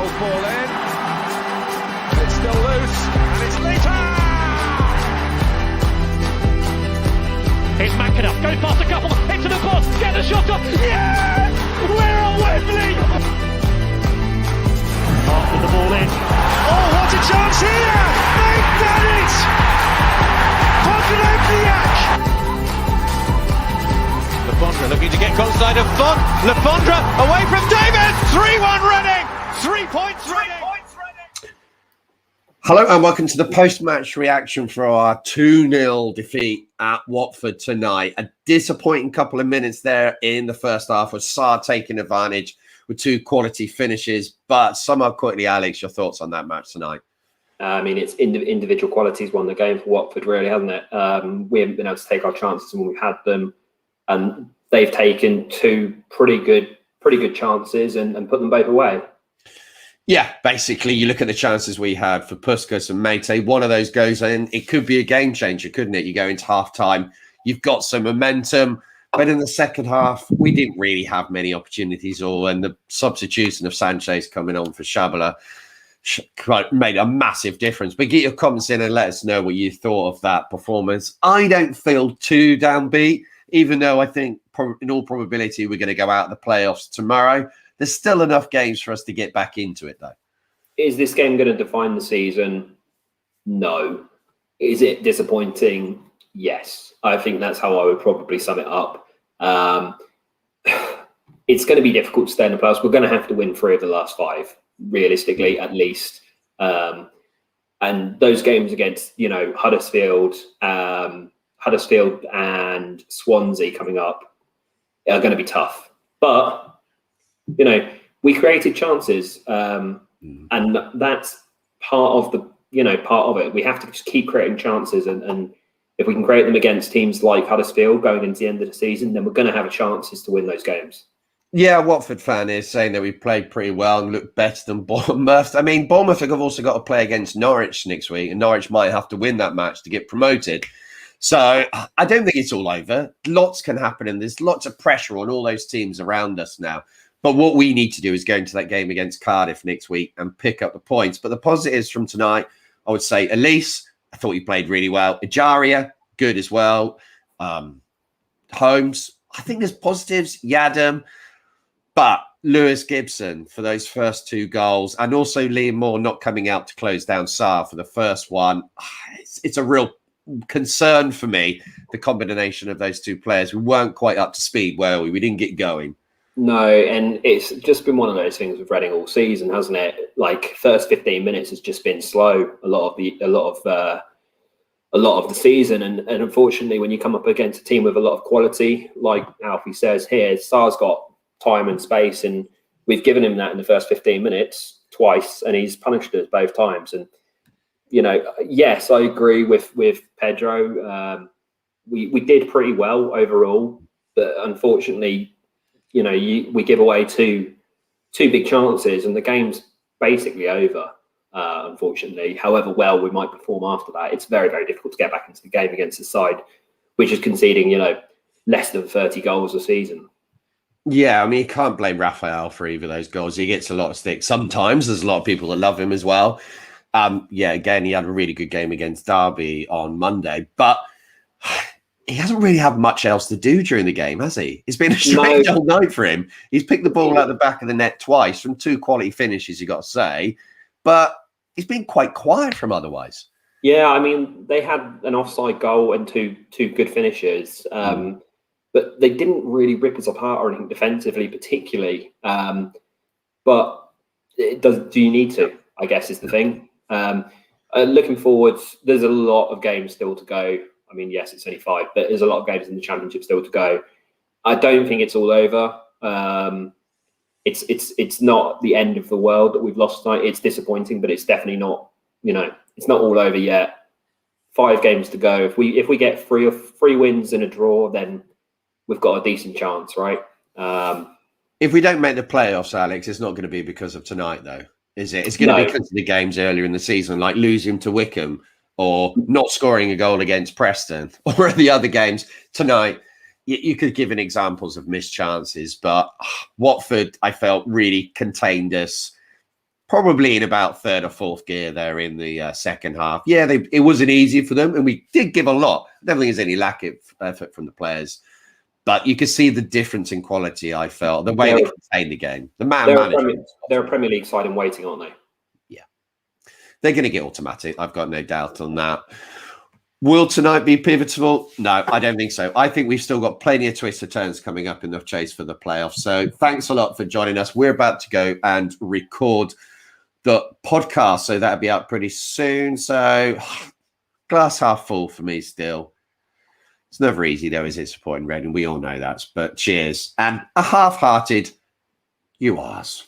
Rolls ball in. It's still loose, and it's Lita! It's McAnuff, goes past a couple, into the box, get the shot off. Yes! We're at Wembley! After the ball in. Oh, what a chance here! They've done it! Podolak! Lefondre looking to get close side of Font. Lefondre away from David. 3-1 Reading. 3 points Reading. Hello and welcome to the post-match reaction for our 2-0 defeat at Watford tonight. A disappointing couple of minutes there in the first half with Sarr taking advantage with two quality finishes. But somehow quickly, Alex, your thoughts on that match tonight? I mean, it's individual qualities won the game for Watford, really, hasn't it? We haven't been able to take our chances when we've had them. And they've taken two pretty good chances and put them both away. Yeah, basically, you look at the chances we had for Puskas and Mate. One of those goes in. It could be a game changer, couldn't it? You go into half-time, you've got some momentum. But in the second half, we didn't really have many opportunities. And the substitution of Sanchez coming on for Shabala made a massive difference. But get your comments in and let us know what you thought of that performance. I don't feel too downbeat, even though I think in all probability we're going to go out of the playoffs tomorrow. There's still enough games for us to get back into it, though. Is this game going to define the season? No. Is it disappointing? Yes. I think that's how I would probably sum it up. It's going to be difficult to stay in the playoffs. We're going to have to win 3 of the last 5, realistically, at least. And those games against, Huddersfield and Swansea coming up are going to be tough. But we created chances, and that's part of it. We have to just keep creating chances, and if we can create them against teams like Huddersfield going into the end of the season, then we're going to have chances to win those games. Yeah, Watford fan is saying that we played pretty well and looked better than Bournemouth. I mean, Bournemouth have also got to play against Norwich next week, and Norwich might have to win that match to get promoted. So I don't think it's all over. Lots can happen, and there's lots of pressure on all those teams around us now. But what we need to do is go into that game against Cardiff next week and pick up the points. But the positives from tonight, I would say Elise, I thought he played really well. Ejaria, good as well. Holmes, I think there's positives. Yadam, but Lewis Gibson for those first 2 goals, and also Liam Moore not coming out to close down Sarr for the first one. It's a real concern for me, the combination of those 2 players. We weren't quite up to speed, were we? We didn't get going. No, and it's just been one of those things with Reading all season, hasn't it? Like, first 15 minutes has just been slow a lot of the season, and unfortunately, when you come up against a team with a lot of quality, like Alfie says here, Sarr's got time and space, and we've given him that in the first 15 minutes twice, and he's punished us both times. And yes, I agree with Pedro. We did pretty well overall, but unfortunately, we give away two big chances, and the game's basically over. Unfortunately, however well we might perform after that, it's very, very difficult to get back into the game against a side which is conceding, less than 30 goals a season. Yeah, I mean, you can't blame Raphael for either of those goals. He gets a lot of stick. Sometimes there's a lot of people that love him as well. Again, he had a really good game against Derby on Monday, but he hasn't really had much else to do during the game, has he? It's been a strange old night for him. He's picked the ball out the back of the net twice from 2 quality finishes, you got to say, but he's been quite quiet from otherwise. Yeah, I mean, they had an offside goal and two good finishes, but they didn't really rip us apart or anything defensively, particularly. But do you need to? I guess is the thing. Looking forward, there's a lot of games still to go. I mean, yes, it's only 5, but there's a lot of games in the Championship still to go. I don't think it's all over. It's not the end of the world that we've lost tonight. It's disappointing, but it's definitely not. It's not all over yet. 5 games to go. If we get 3 wins and a draw, then we've got a decent chance, right? If we don't make the playoffs, Alex, it's not going to be because of tonight, though, is it? It's going to be because of the games earlier in the season, like losing to Wickham or not scoring a goal against Preston or the other games tonight. You could give examples of missed chances, but Watford, I felt, really contained us, probably in about third or fourth gear there in the second half. Yeah, it wasn't easy for them, and we did give a lot. I don't think there's any lack of effort from the players. But you could see the difference in quality, I felt, the way they contained the game. The management. They're a Premier League side in waiting, aren't they? Yeah. They're going to get automatic. I've got no doubt on that. Will tonight be pivotal? No, I don't think so. I think we've still got plenty of twists and turns coming up in the chase for the playoffs. So thanks a lot for joining us. We're about to go and record the podcast, so that'll be out pretty soon. So glass half full for me still. It's never easy, though, is it, supporting Reading? We all know that. But cheers. And a half-hearted, you ass.